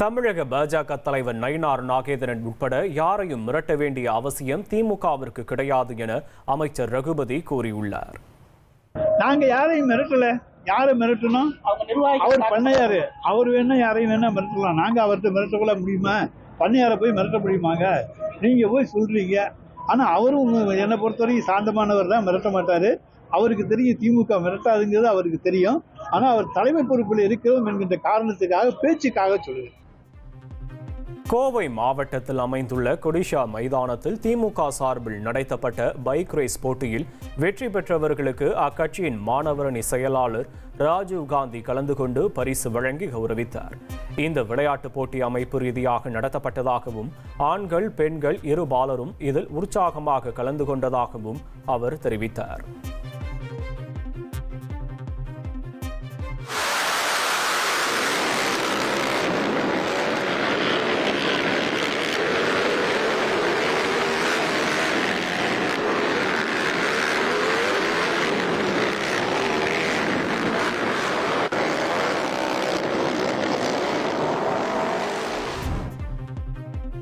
தமிழக பாஜக தலைவர் நயினார் நாகேந்திரன் உட்பட யாரையும் மிரட்ட வேண்டிய அவசியம் திமுகவிற்கு கிடையாது என அமைச்சர் ரகுபதி கூறியுள்ளார். நாங்க யாரையும் மிரட்டல. யாரை மிரட்டணும்? அவர் பண்ணையாரு. அவர் வேணா யாரையும் வேணா மிரட்டலாம். நாங்க அவர்கிட்ட மிரட்டக்கூட முடியுமா? பண்ணையாரை போய் மிரட்ட முடியுமாங்க? நீங்க போய் சொல்றீங்க. ஆனா அவரும் என்னை பொறுத்தவரைக்கும் சாந்தமானவர் தான், மிரட்ட மாட்டாரு. அவருக்கு தெரியும் திமுக மிரட்டாதுங்கிறது அவருக்கு தெரியும். ஆனா அவர் தலைமை பொறுப்பில் இருக்கிறோம் என்கின்ற காரணத்துக்காக, பேச்சுக்காக சொல்லுவேன். கோவை மாவட்டத்தில் அமைந்துள்ள கொடிஷா மைதானத்தில் திமுக சார்பில் நடத்தப்பட்ட பைக் ரேஸ் போட்டியில் வெற்றி பெற்றவர்களுக்கு அக்கட்சியின் மாணவரணி செயலாளர் ராஜீவ்காந்தி கலந்து கொண்டு பரிசு வழங்கி கௌரவித்தார். இந்த விளையாட்டுப் போட்டி அமைப்பு ரீதியாக நடத்தப்பட்டதாகவும் ஆண்கள் பெண்கள் இருபாலரும் இதில் உற்சாகமாக கலந்து கொண்டதாகவும் அவர் தெரிவித்தார்.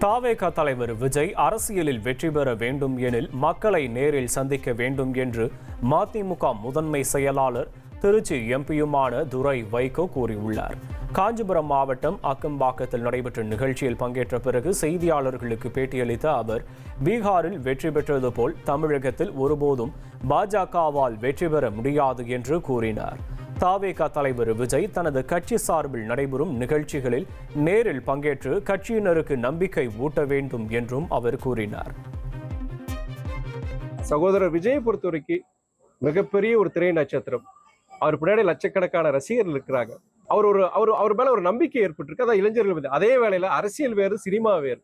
தாவேகா தலைவர் விஜய் அரசியலில் வெற்றி பெற வேண்டும் எனில் மக்களை நேரில் சந்திக்க வேண்டும் என்று மதிமுக முதன்மை செயலாளர் திருச்சி எம்பியுமான துரை வைகோ கூறியுள்ளார். காஞ்சிபுரம் மாவட்டம் அக்கம்பாக்கத்தில் நடைபெற்ற நிகழ்ச்சியில் பங்கேற்ற பிறகு செய்தியாளர்களுக்கு பேட்டியளித்த அவர், பீகாரில் வெற்றி பெற்றது போல் தமிழகத்தில் ஒருபோதும் பாஜகவால் வெற்றி பெற முடியாது என்று கூறினார். தாவேகா தலைவர் விஜய் தனது கட்சி சார்பில் நடைபெறும் நிகழ்ச்சிகளில் நேரில் பங்கேற்று கட்சியினருக்கு நம்பிக்கை ஊட்ட வேண்டும் என்றும் அவர் கூறினார். சகோதரர் விஜயை பொறுத்தவரைக்கும் மிகப்பெரிய ஒரு திரை நட்சத்திரம். அவர் பின்னாடி லட்சக்கணக்கான ரசிகர்கள் இருக்கிறாங்க. அவர் மேல ஒரு நம்பிக்கை ஏற்பட்டிருக்கு. அதான் இளைஞர்கள். அதே வேளையில அரசியல் வேறு, சினிமா வேறு.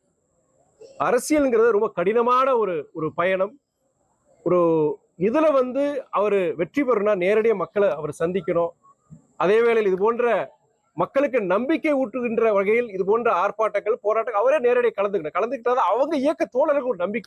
அரசியல்ங்கிறது ரொம்ப கடினமான ஒரு பயணம். இதுல அவரு வெற்றி பெறணும்னா நேரடியாக மக்களை அவர் சந்திக்கணும். அதே வேளையில் இது போன்ற மக்களுக்கு நம்பிக்கை ஊட்டுகின்ற வகையில் இது போன்ற ஆர்ப்பாட்டங்கள், போராட்டங்கள் அவரே நேரடியாக கலந்துக்கிட்டாதான் அவங்க இயக்க தோழர்களுக்கு ஒரு நம்பிக்கை.